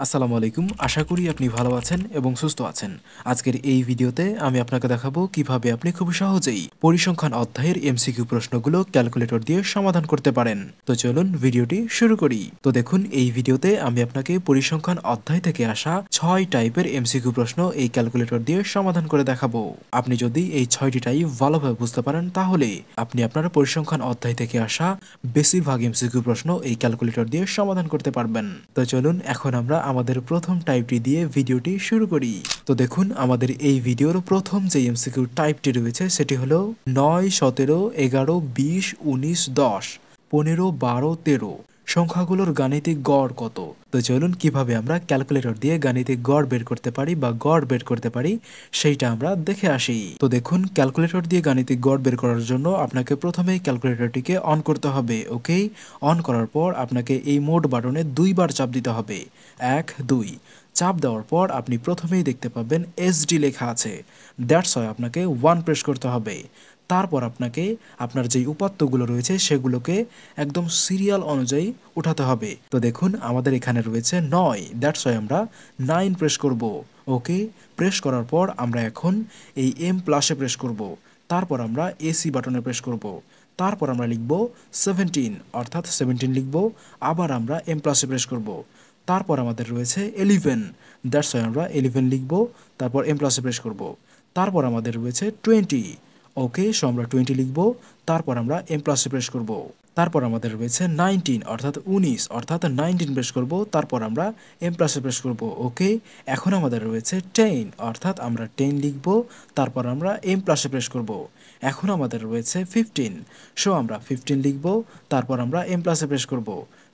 আসসালামু আলাইকুম। আশা করি আপনি ভালো আছেন এবং সুস্থ আছেন। আজকের এই ভিডিওতে আমি আপনাকে দেখাবো কিভাবে আপনি খুব সহজেই পরিসংখ্যান অধ্যায়ের এমসিকিউ প্রশ্নগুলো ক্যালকুলেটর দিয়ে সমাধান করতে পারেন। তো চলুন ভিডিওটি শুরু করি। তো দেখুন, এই ভিডিওতে আমি আপনাকে পরিসংখ্যান অধ্যায় থেকে আসা 6 টাইপের এমসিকিউ প্রশ্ন এই ক্যালকুলেটর দিয়ে সমাধান করে দেখাবো। আপনি যদি এই 6টি টাইপ ভালোভাবে বুঝতে পারেন তাহলে আপনি আপনার পরিসংখ্যান অধ্যায় থেকে আসা বেশিরভাগ এমসিকিউ প্রশ্ন এই ক্যালকুলেটর দিয়ে সমাধান করতে পারবেন। তো চলুন এখন আমরা আমাদের প্রথম টাইপটি দিয়ে ভিডিওটি শুরু করি। তো দেখুন, আমাদের এই ভিডিওর প্রথম যে এমসিকিউ টাইপটি রয়েছে সেটি হলো 9, 17, 11, 20, 19, 10, 15, 12, 13 সংখ্যাগুলোর গাণিতিক গড় কত? তো চলুন কিভাবে আমরা ক্যালকুলেটর দিয়ে গাণিতিক গড় বের করতে পারি বা গড় বের করতে পারি সেইটা আমরা দেখে আসি। তো দেখুন, ক্যালকুলেটর দিয়ে গাণিতিক গড় বের করার জন্য আপনাকে প্রথমেই ক্যালকুলেটরটিকে অন করতে হবে। ওকে, অন করার পর আপনাকে এই মোড বাটনে দুইবার চাপ দিতে হবে, 1, 2। চাপ দেওয়ার পর আপনি প্রথমেই দেখতে পাবেন এসডি লেখা আছে, দ্যাটস ওয়াই আপনাকে 1 প্রেস করতে হবে। তারপর আপনাকে আপনার যেই উপাত্তগুলো রয়েছে সেগুলোকে একদম সিরিয়াল অনুযায়ী উঠাতে হবে। তো দেখুন, আমাদের এখানে রয়েছে 9, দ্যাটস ওয়াই আমরা 9 প্রেস করব। ওকে, প্রেস করার পর আমরা এখন এই এম প্লাসে প্রেস করব। তারপর আমরা এসি বাটনে প্রেস করব। তারপর আমরা লিখব 17, অর্থাৎ 17 লিখব। আবার আমরা এম প্লাসে প্রেস করব। তারপর আমাদের রয়েছে 11, দ্যাটস ওয়াই আমরা 11 লিখব। তারপর এম প্লাসে প্রেস করব। তারপর আমাদের রয়েছে 20। ওকে, সো আমরা 20 লিখব। তারপর আমরা এম প্লাসে প্রেস করব। তারপর আমাদের রয়েছে 19, অর্থাৎ 19, অর্থাৎ 19 প্রেস করব। তারপর আমরা এম প্লাসে প্রেস করব। ওকে, এখন আমাদের রয়েছে 10, অর্থাৎ আমরা 10 লিখব। তারপর আমরা এম প্লাসে প্রেস করব। এখন আমাদের রয়েছে 15, সো আমরা 15 লিখব। তারপর আমরা এম প্লাসে প্রেস করব।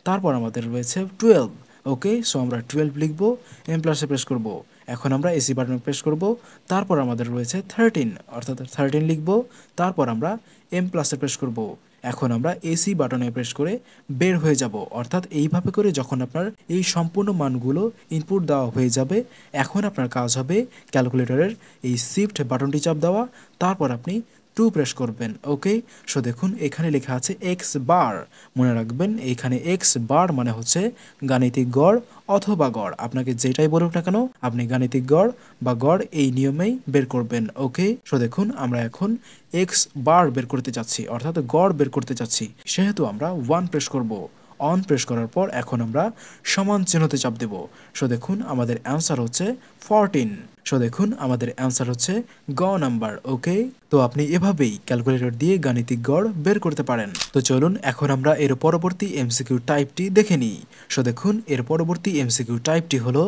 তারপর আমাদের রয়েছে 12। ওকে, সো আমরা 12 লিখব, এম প্লাসে প্রেস করব। এখন আমরা এসি বাটনে প্রেস করব। তারপর আমাদের রয়েছে 13, অর্থাৎ 13 লিখব। তারপর আমরা এম প্লাসে প্রেস করব। এখন আমরা এসি বাটনে প্রেস করে বের হয়ে যাব, অর্থাৎ এইভাবে করে যখন আপনার এই সম্পূর্ণ মানগুলো ইনপুট দেওয়া হয়ে যাবে, এখন আপনার কাজ হবে ক্যালকুলেটরের এই শিফট বাটনটি চাপ দেওয়া। তারপর আপনি 2 প্রেস করবেন। ওকে, সো দেখুন এখানে লেখা আছে এক্স বার। মনে রাখবেন, এখানে এক্স বার মানে হচ্ছে গাণিতিক গড় অথবা গড়, আপনাকে যেটাই বলুক না কেন আপনি গাণিতিক গড় বা গড় এই নিয়মেই বের করবেন। ওকে, সো দেখুন আমরা এখন এক্স বার বের করতে চাচ্ছি, অর্থাৎ গড় বের করতে চাচ্ছি, সেহেতু আমরা 1 প্রেস করব। অন প্রেস করার পর এখন আমরা সমান চিহ্নতে চাপ দেব। সো দেখুন আমাদের অ্যান্সার হচ্ছে 14। সো দেখুন আমাদের অ্যান্সার হচ্ছে গ নাম্বার। ওকে, তো আপনি এভাবেই ক্যালকুলেটর দিয়ে গাণিতিক গড় বের করতে পারেন। তো চলুন এখন আমরা এর পরবর্তী এমসিকিউ টাইপটি দেখে নিই। সো দেখুন এর পরবর্তী এমসিকিউ টাইপটি হলো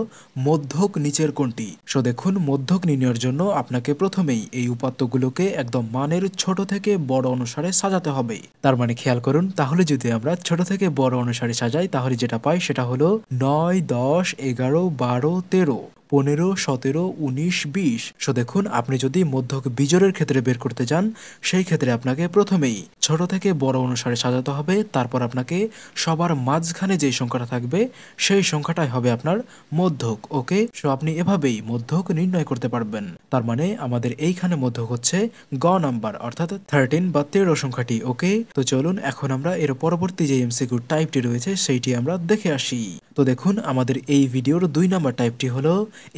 মধ্যক নিচের কোনটি। সো দেখুন, মধ্যক নির্ণয়ের জন্য আপনাকে প্রথমেই এই উপাত্তগুলোকে একদম মানের ছোট থেকে বড় অনুসারে সাজাতে হবে। তার মানে খেয়াল করুন, তাহলে যদি আমরা ছোট থেকে বড় অনুসারে সাজাই তাহলে যেটা পাই সেটা হলো 9, 10, 11, 12, 13, 15, 17, 19, 20। সো দেখুন, আপনি যদি মধ্যক বিজোড়ের ক্ষেত্রে বের করতে যান সেই ক্ষেত্রে আপনাকে প্রথমেই ছোট থেকে বড় অনুসারে সাজাতে হবে। তারপর আপনাকে সবার মাঝখানে যেই সংখ্যাটা থাকবে সেই সংখ্যাটাই হবে আপনার মধ্যক। ওকে, সো আপনি এভাবেই মধ্যক নির্ণয় করতে পারবেন। তার মানে আমাদের এইখানে মধ্যক হচ্ছে গ নাম্বার, অর্থাৎ 13 বা 13 সংখ্যাটি। ওকে, তো চলুন এখন আমরা এর পরবর্তী যে এমসিকিউ টাইপটি রয়েছে সেইটি আমরা দেখে আসি। তো দেখুন, আমাদের এই ভিডিওর 2 নাম্বার টাইপটি হলো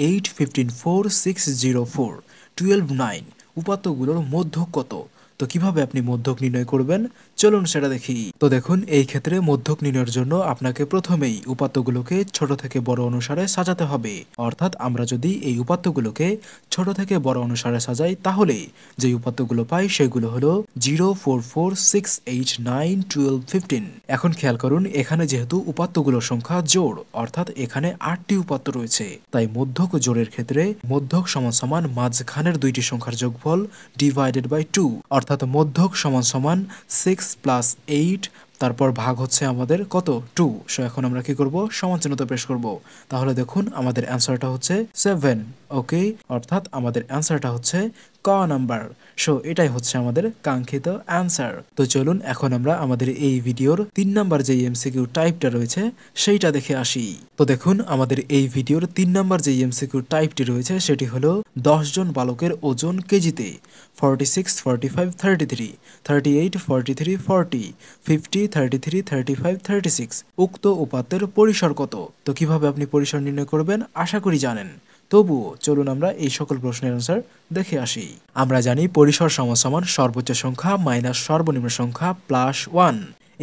8, 15, 4, 6, 0, 4, 12, 9 উপাত্তগুলোর মধ্যক কত? তো কিভাবে আপনি মধ্যক নির্ণয় করবেন চলুন সেটা দেখি। তো দেখুন, এই ক্ষেত্রে মধ্যক নির্ণয়ের জন্য আপনাকে প্রথমেই উপাত্তগুলোকে ছোট থেকে বড় অনুসারে সাজাতে হবে। অর্থাৎ আমরা যদি এই উপাত্তগুলোকে ছোট থেকে বড় অনুসারে সাজাই তাহলে যে উপাত্তগুলো পাই সেগুলো হলো 0, 4, 4, 6, 8, 9, 12, 15। এখন খেয়াল করুন, এখানে যেহেতু উপাত্তগুলোর সংখ্যা জোড়, অর্থাৎ এখানে 8টি উপাত্ত রয়েছে, তাই মধ্যক জোড়ের ক্ষেত্রে মধ্যক সমান সমান মাঝখানের দুইটি সংখ্যার যোগফল ডিভাইডেড বাই 2, অর্থাৎ মধ্যক সমান সমান 6 প্লাস 8, তারপর ভাগ হচ্ছে আমাদের কত 2। সো এখন আমরা কি করব, সমান চিহ্নতে প্রেস করব। তাহলে দেখুন আমাদের অ্যান্সারটা হচ্ছে 7। ওকে, অর্থাৎ আমাদের অ্যান্সারটা হচ্ছে ক নাম্বার। সো এটাই হচ্ছে আমাদের কাঙ্ক্ষিত অ্যান্সার। তো চলুন এখন আমরা আমাদের এই ভিডিওর 3 নাম্বার যে এমসিকিউ টাইপটা রয়েছে সেইটা দেখে আসি। তো দেখুন আমাদের এই ভিডিওর 3 নাম্বার যে এমসিকিউ টাইপটি রয়েছে সেটি হলো 10 জন বালকের ওজন কেজিতে 46, 45, 33, 38, 43, 40, 50, 33, 35, 36 উক্ত উপাত্তের পরিসর কত? তো কিভাবে আপনি পরিসর নির্ণয় করবেন আশা করি জানেন। তবুও চলুন আমরা এই সকল প্রশ্নের অ্যান্সার দেখে আসি। আমরা জানি পরিসর সমান সর্বোচ্চ সংখ্যা মাইনাস সর্বনিম্ন সংখ্যা প্লাস 1।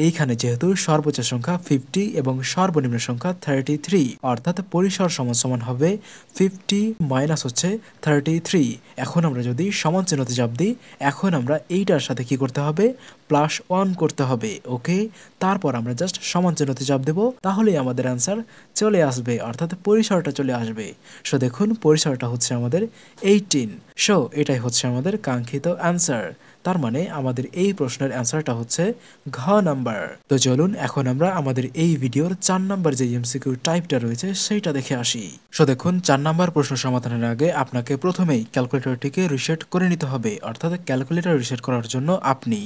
এইখানে যেহেতু সর্বোচ্চ সংখ্যা 50 এবং সর্বনিম্ন সংখ্যা 33, অর্থাৎ পরিসর সমান হবে 50 মাইনাস হচ্ছে 33। এখন আমরা যদি সমান চিহ্নতে চাপ দিই, এখন আমরা এইটার সাথে কি করতে হবে, প্লাস 1 করতে হবে। ওকে, তারপর আমরা জাস্ট সমান চিহ্নতে চাপ দেব, তাহলেই আমাদের অ্যান্সার চলে আসবে, অর্থাৎ পরিসরটা চলে আসবে। সো দেখুন পরিসরটা হচ্ছে আমাদের 18। সো এটাই হচ্ছে আমাদের কাঙ্ক্ষিত অ্যান্সার। তার মানে আমাদের এই প্রশ্নের অ্যান্সারটা হচ্ছে ঘ নাম্বার। তো চলুন এখন আমরা আমাদের এই ভিডিওর 4 নাম্বার যে এমসিকিউ টাইপটা রয়েছে সেইটা দেখে আসি। সো দেখুন 4 নাম্বার প্রশ্ন সমাধানের আগে আপনাকে প্রথমেই ক্যালকুলেটরটিকে রিসেট করে নিতে হবে, অর্থাৎ ক্যালকুলেটর রিসেট করার জন্য আপনি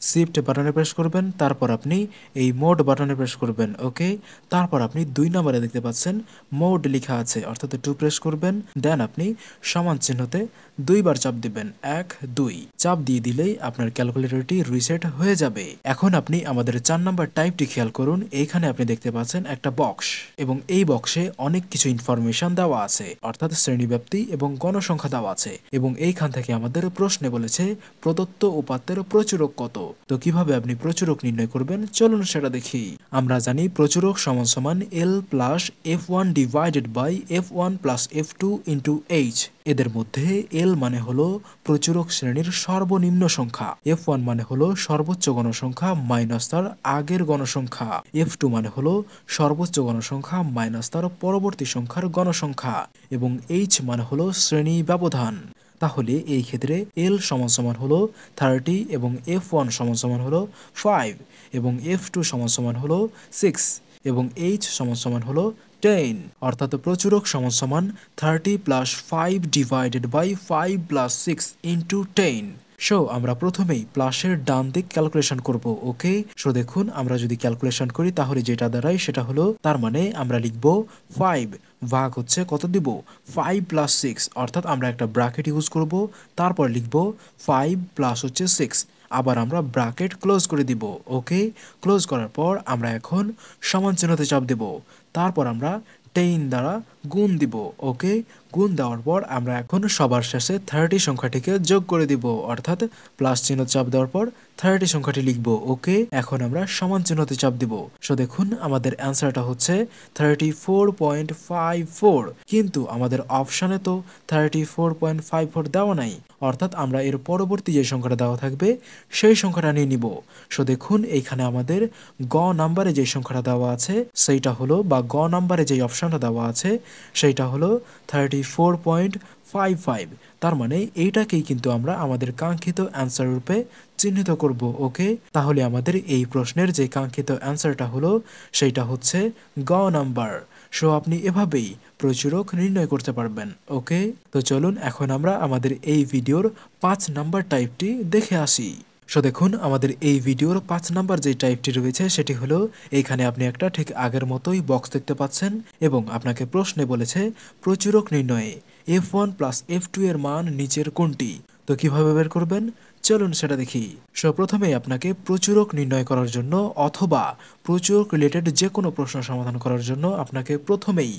শিফট বাটনে প্রেস করবেন, তারপর আপনি এই মোড বাটনে প্রেস করবেন। ওকে, তারপর আপনি 2 নম্বরে দেখতে পাচ্ছেন মোড লেখা আছে, অর্থাৎ 2 প্রেস করবেন। দেন আপনি সমান চিহ্নতে 2 বার চাপ দিবেন, 1 2 চাপ দিয়ে দিলেই আপনার ক্যালকুলেটরটি রিসেট হয়ে যাবে। এখন আপনি আমাদের 4 নাম্বার টাইপটি খেয়াল করুন। এইখানে আপনি দেখতে পাচ্ছেন একটা বক্স, এবং এই বক্সে অনেক কিছু ইনফরমেশন দেওয়া আছে, অর্থাৎ শ্রেণীব্যাপ্তি এবং গণসংখ্যা দেওয়া আছে, এবং এইখান থেকে আমাদের প্রশ্নে বলেছে প্রদত্ত উপাত্তের প্রচুরক কত। তো কিভাবে আপনি প্রচুরক নির্ণয় করবেন চলুন সেটা দেখি। আমরা জানি প্রচুরক সমান L plus F1 divided by F1 plus F2 into H। এদের মধ্যে L মানে হলো প্রচুরক শ্রেণীর সর্বনিম্ন সংখ্যা, F1 মানে হলো সর্বোচ্চ গণসংখ্যা মাইনাস তার আগের গণসংখ্যা, F2 মানে হলো সর্বোচ্চ গণসংখ্যা মাইনাস তার পরবর্তী সংখ্যার গণসংখ্যা, এবং H মানে হলো শ্রেণী ব্যবধান। তাহলে এই ক্ষেত্রে L সমান হলো 30 এবং F1 সমান হলো 5 এবং F2 সমান হলো 6 এবং H সমান হলো 10, অর্থাৎ প্রচুরক সমান 30 plus 5 divided by 5 plus 6 into 10। So আমরা প্রথমেই প্লাসের ডান দিক ক্যালকুলেশন করব। ওকে, সো দেখুন আমরা যদি ক্যালকুলেশন করি তাহলে যেটা দাঁড়ায় সেটা হলো, তার মানে আমরা লিখব 5 ভাগ হচ্ছে কত দিব, 5 প্লাস 6, অর্থাৎ আমরা একটা ব্র্যাকেট ইউজ করব, তারপর লিখব 5 প্লাস হচ্ছে 6, আবার আমরা ব্র্যাকেট ক্লোজ করে দিব। ওকে, ক্লোজ করার পর আমরা এখন সমান চিহ্নতে চাপ দেব, তারপর আমরা 10 দ্বারা গুণ দিব। ওকে, গুণ দেওয়ার পর আমরা এখন সবার শেষে 30 সংখ্যাটিকে যোগ করে দিব, অর্থাৎ প্লাস চিহ্ন চাপ দেওয়ার পর 30 সংখ্যাটি লিখব। ওকে, এখন আমরা সমান চিহ্নতে চাপ দিব। সো দেখুন আমাদের অ্যান্সারটা হচ্ছে 34.54, কিন্তু আমাদের অপশানে তো 34.54 দেওয়া নাই, অর্থাৎ আমরা এর পরবর্তী যে সংখ্যাটা দেওয়া থাকবে সেই সংখ্যাটা নিয়ে নিব। সো দেখুন এইখানে আমাদের গ নাম্বারে যে সংখ্যাটা দেওয়া আছে সেইটা হলো, বা গ নাম্বারে যে অপশানটা দেওয়া আছে সেইটা হলো 34.55। তার মানে এইটাকেই কিন্তু আমরা আমাদের কাঙ্ক্ষিত অ্যান্সার রূপে চিহ্নিত করব। ওকে, তাহলে আমাদের এই প্রশ্নের যে কাঙ্ক্ষিত অ্যান্সারটা হলো সেইটা হচ্ছে গ নাম্বার। সো আপনি এভাবেই প্রচুরক নির্ণয় করতে পারবেন। ওকে, তো চলুন এখন আমরা আমাদের এই ভিডিওর 5 নাম্বার টাইপটি দেখে আসি। সো দেখুন আমাদের এই ভিডিওর 5 নাম্বার যে টাইপটি রয়েছে সেটি হলো, এইখানে আপনি একটা ঠিক আগের মতোই বক্স দেখতে পাচ্ছেন, এবং আপনাকে প্রশ্নে বলেছে প্রচুরক নির্ণয়ে F1 প্লাস F2 এর মান নিচের কোনটি। তো কিভাবে বের করবেন চলুন সেটা দেখি। সো প্রথমেই আপনাকে প্রচুরক নির্ণয় করার জন্য অথবা প্রচুরক রিলেটেড যে কোনো প্রশ্ন সমাধান করার জন্য আপনাকে প্রথমেই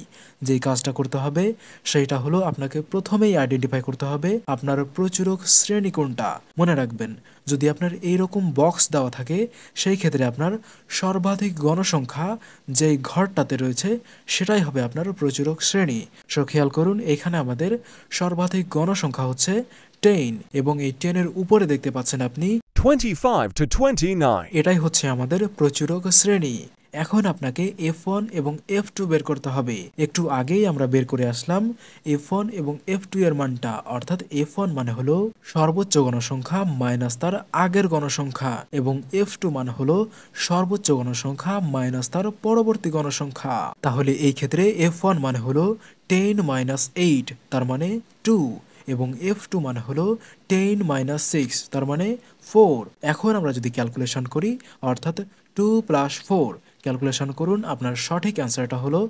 যেই কাজটা করতে হবে সেইটা হলো, আপনাকে প্রথমেই আইডেন্টিফাই করতে হবে আপনার প্রচুরক শ্রেণী কোনটা। মনে রাখবেন যদি আপনার এইরকম বক্স দেওয়া থাকে সেই ক্ষেত্রে আপনার সর্বাধিক গণসংখ্যা যেই ঘরটাতে রয়েছে সেটাই হবে আপনার প্রচুরক শ্রেণী। সো খেয়াল করুন এখানে আমাদের সর্বাধিক গণসংখ্যা হচ্ছে 10, এবং এই 10 এর উপরে দেখতে পাচ্ছেন আপনি 25 to 29. এটাই হচ্ছে আমাদের প্রচুরক শ্রেণী। এখন আপনাকে F1 এবং F2 বের করতে হবে। একটু আগেই আমরা বের করে আসলাম F1 এবং F2 এর মানটা, অর্থাৎ F1 মানে হলো সর্বোচ্চ গণসংখ্যা মাইনাস তার আগের গণসংখ্যা, এবং F2 মানে হলো সর্বোচ্চ গণসংখ্যা মাইনাস তার পরবর্তী গণসংখ্যা। তাহলে এই ক্ষেত্রে F1 মানে হলো 10 - 8, তার মানে 2, এবং F2 মানে হলো 10 মাইনাস 6 তার মানে 4। এখন আমরা যদি ক্যালকুলেশন করি অর্থাৎ 2 প্লাস 4 ক্যালকুলেশন করুন, আপনার সঠিক অ্যান্সারটা হলো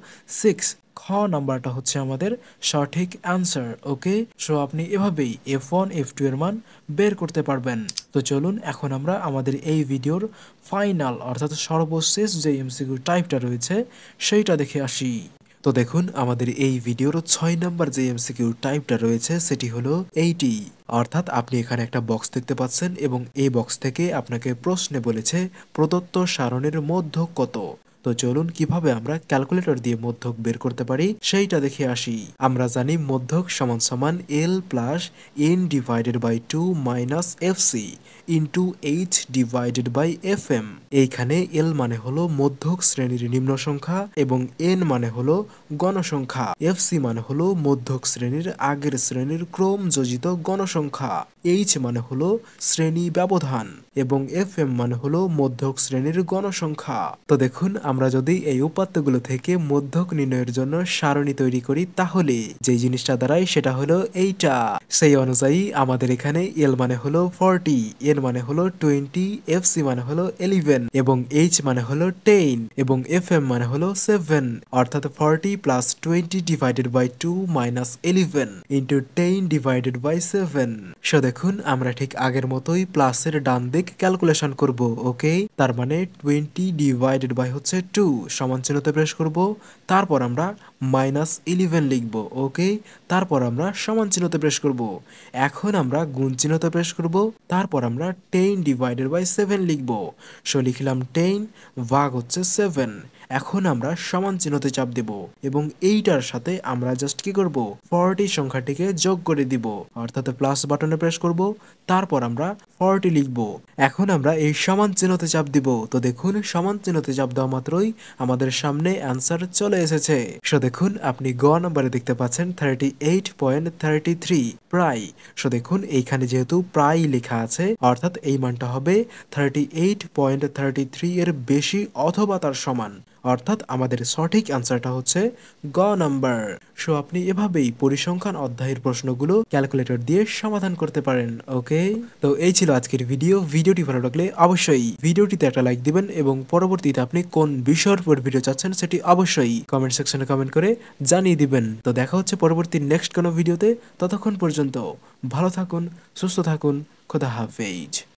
6। খ নাম্বারটা হচ্ছে আমাদের সঠিক অ্যান্সার। ওকে, সো আপনি এভাবেই F1 F2 এর মান বের করতে পারবেন। তো চলুন এখন আমরা আমাদের এই ভিডিওর ফাইনাল অর্থাৎ সর্বশেষ যে এমসিকিউ টাইপটা রয়েছে সেইটা দেখে আসি। তো দেখুন আমাদের এই ভিডিওর 6 নম্বর যে এমসিকিউ টাইপটা রয়েছে সেটি হলো এইটি, অর্থাৎ আপনি এখানে একটা বক্স দেখতে পাচ্ছেন এবং এই বক্স থেকে আপনাকে প্রশ্নে বলেছে প্রদত্ত সারণীর মধ্যক কত। তো চলুন কিভাবে আমরা ক্যালকুলেটর দিয়ে মধ্যক বের করতে পারি সেইটা দেখে আসি। আমরা জানি মধ্যক সমান সমান L plus N divided by 2 minus FC into H divided by FM। এইখানে L মানে হলো মধ্যক শ্রেণীর নিম্ন সংখ্যা এবং N মানে হলো গণসংখ্যা, FC মানে হলো মধ্যক শ্রেণীর আগের শ্রেণীর ক্রম যোজিত গণসংখ্যা, H মানে হলো শ্রেণী ব্যবধান এবং FM মানে হলো মধ্যক শ্রেণীর গণসংখ্যা। তো দেখুন আমরা যদি এই উপাত্তগুলো থেকে মধ্যক নির্ণয়ের জন্য সারণী তৈরি করি তাহলে যে জিনিসটা দাঁড়ায় সেটা হলো এইটা। সেই অনুযায়ী আমাদের এখানে L মানে হলো 40, N মানে হলো 20, FC মানে হলো 11 এবং H মানে হলো 10 এবং FM মানে হলো 7, অর্থাৎ 40 plus 20 divided by 2 minus 11 into 10 divided by 7। So দেখুন আমরা ঠিক আগের মতোই প্লাসের ডান দিক ক্যালকুলেশন করব। ওকে, তার মানে 20 ডিভাইডেড বাই হচ্ছে 2 সমান চিহ্নতে প্রেস করব, তারপর আমরা মাইনাস 11 লিখব। ওকে, তারপর আমরা সমান চিহ্নতে প্রেস করব। এখন আমরা গুণ চিহ্নতে প্রেস করব, তারপর আমরা 10 ডিভাইডেড বাই 7 লিখব। সো লিখলাম 10 ভাগ হচ্ছে 7। এখন আমরা সমান চিহ্নতে চাপ দেব এবং এইটার সাথে আমরা জাস্ট কি করব 40 সংখ্যাটিকে যোগ করে দিব, অর্থাৎ প্লাস বাটনে প্রেস করব, তারপর আমরা 40 লিখব। এখন আমরা এই সমান চিহ্নতে চাপ দিব। তো দেখুন সমান চিহ্নতে চাপ দেওয়া মাত্রই আমাদের সামনে অ্যান্সার চলে এসেছে। সো দেখুন আপনি গ নম্বরে দেখতে পাচ্ছেন 38.33 প্রায়। সো দেখুন এইখানে যেহেতু প্রায় লেখা আছে অর্থাৎ এই মানটা হবে 38.33 এর বেশি অথবা তার সমান, অর্থাৎ আমাদের সঠিক অ্যান্সারটা হচ্ছে গ নাম্বার। সো আপনি এভাবেই পরিসংখ্যান অধ্যায়ের প্রশ্নগুলো ক্যালকুলেটর দিয়ে সমাধান করতে পারেন। ওকে, তো এই ছিল আজকের ভিডিওটি ভালো লাগলে অবশ্যই ভিডিওটিতে একটা লাইক দিবেন এবং পরবর্তীতে আপনি কোন বিষয়ের উপর ভিডিও চাচ্ছেন সেটি অবশ্যই কমেন্ট সেকশনে কমেন্ট করে জানিয়ে দিবেন। তো দেখা হচ্ছে পরবর্তী নেক্সট কোনো ভিডিওতে, ততক্ষণ পর্যন্ত ভালো থাকুন, সুস্থ থাকুন, খোদা হাফেজ।